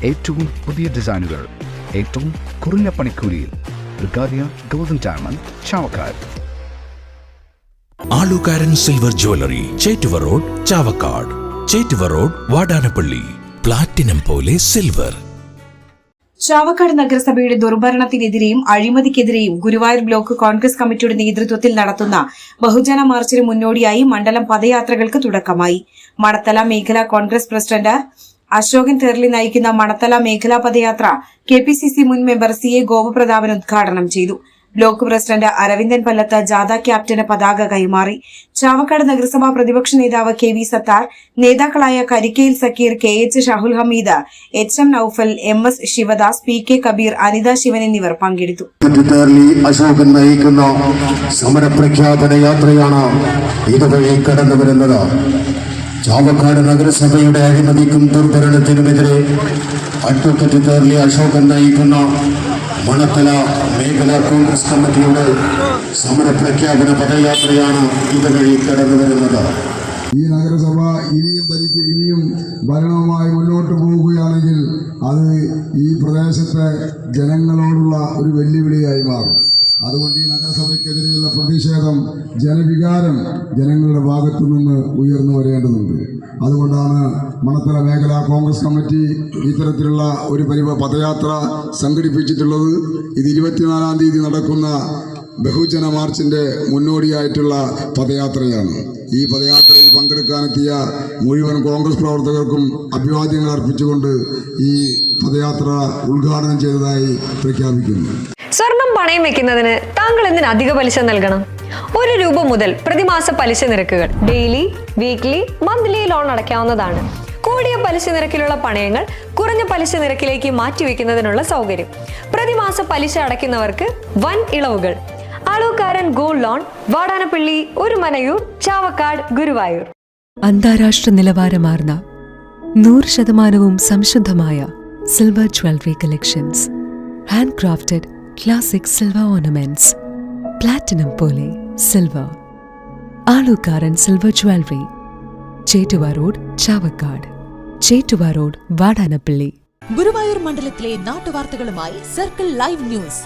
ഏറ്റവും പുതിയ ഡിസൈനുകൾ ഏറ്റവും കുറഞ്ഞ പണിക്കൂലിയിൽ ബ്രിഗാദിയ golden diamond Chavakkad. Alukkaran silver jewellery, Chettuva road, Chavakkad. Chettuva road, Vadanappally. Platinum പോലെ സിൽവർ. ചാവക്കാട് നഗരസഭയുടെ ദുർഭരണത്തിനെതിരെയും അഴിമതിക്കെതിരെയും ഗുരുവായൂർ ബ്ലോക്ക് കോൺഗ്രസ് കമ്മിറ്റിയുടെ നേതൃത്വത്തിൽ നടത്തുന്ന ബഹുജന മാർച്ചിന് മുന്നോടിയായി മണ്ഡലം പദയാത്രകൾക്ക് തുടക്കമായി. മണത്തല മേഖലാ കോൺഗ്രസ് പ്രസിഡന്റ് അശോകൻ തേർലി നയിക്കുന്ന മണത്തല മേഖലാ പദയാത്ര KPCC മുൻ മെമ്പർ CA ഗോപപ്രതാപൻ ഉദ്ഘാടനം ചെയ്തു. ബ്ലോക്ക് പ്രസിഡന്റ് അരവിന്ദൻ പല്ലത്ത് ജാഥ ക്യാപ്റ്റന് പതാക കൈമാറി. ചാവക്കാട് നഗരസഭാ പ്രതിപക്ഷ നേതാവ് KV സത്താർ, നേതാക്കളായ Karikkayil Zakir, KH Shahul Hameed, HM Noufal, MS Sivadas, PK Kabir, Anitha Shivan എന്നിവർ പങ്കെടുത്തു. അശോകൻ നയിക്കുന്ന സമരപ്രഖ്യാപന യാത്രയാണ് ഇതുവഴി കടന്നു വരുന്നത്. ചാവക്കാട് നഗരസഭയുടെ അഴിമതിക്കും ദുർഭരണത്തിനുമെതിരെ അഡ്വക്കേറ്റ് തേർലി അശോകൻ നയിക്കുന്ന മണത്തല മേഖലാ കോൺഗ്രസ് കമ്മിറ്റിയുടെ സമരപ്രഖ്യാപന പദയാത്രയാണ് ഇതുവഴി കടന്നു വരുന്നത്. ഈ നഗരസഭ ഇനിയും ഭരണവുമായി മുന്നോട്ട് പോവുകയാണെങ്കിൽ അത് ഈ പ്രദേശത്തെ ജനങ്ങളോടുള്ള ഒരു വെല്ലുവിളിയായി മാറും. അതുകൊണ്ട് ഈ നഗരസഭയ്ക്കെതിരെയുള്ള പ്രതിഷേധം, ജനവികാരം ജനങ്ങളുടെ ഭാഗത്തു നിന്ന് ഉയർന്നു വരേണ്ടതുണ്ട്. അതുകൊണ്ടാണ് മണത്തല മേഖലാ കോൺഗ്രസ് കമ്മിറ്റി ഇത്തരത്തിലുള്ള ഒരു പദയാത്ര സംഘടിപ്പിച്ചിട്ടുള്ളത്. ഇത് 24-ാം തീയതി നടക്കുന്ന ബഹുജന മാർച്ചിന്റെ മുന്നോടിയായിട്ടുള്ള പദയാത്രയാണ്. ഈ പദയാത്രയിൽ പങ്കെടുക്കാനെത്തിയ മുഴുവൻ കോൺഗ്രസ് പ്രവർത്തകർക്കും അഭിവാദ്യങ്ങൾ അർപ്പിച്ചുകൊണ്ട് ഈ പദയാത്ര ഉദ്ഘാടനം ചെയ്തതായി പ്രഖ്യാപിക്കുന്നു. സ്വർണം പണയം വെക്കുന്നതിന് താങ്കൾ എന്തിന് അധിക പലിശ നൽകണം? 1 രൂപ മുതൽ പ്രതിമാസ പലിശ നിരക്കുകൾ ഡെയിലി, വീക്ക്ലി, മന്ത്ലി ലോൺ അടയ്ക്കാവുന്നതാണ്. കൂടിയ പലിശ നിരക്കിലുള്ള പണയങ്ങൾ കുറഞ്ഞ പലിശ നിരക്കിലേക്ക് മാറ്റിവെക്കുന്നതിനുള്ള സൗകര്യം. പ്രതിമാസ പലിശ അടയ്ക്കുന്നവർക്ക് വൻ ഇളവുകൾ. Alukkaran gold loan, Vadanappally, Orumanayur, Chavakkad, Guruvayur. അന്താരാഷ്ട്ര നിലവാരമാർന്ന 100% സംശുദ്ധമായ silver jewellery collections. Handcrafted classic silver ornaments. Platinum പോലെ silver. Alukkaran silver jewellery, Chettuva road, Chavakkad. Chettuva road, Vadanappally. Guruvayur മണ്ഡലത്തിലെ നാട്ടുവാർത്തകളുമായി സർക്കിൾ ലൈവ് ന്യൂസ്.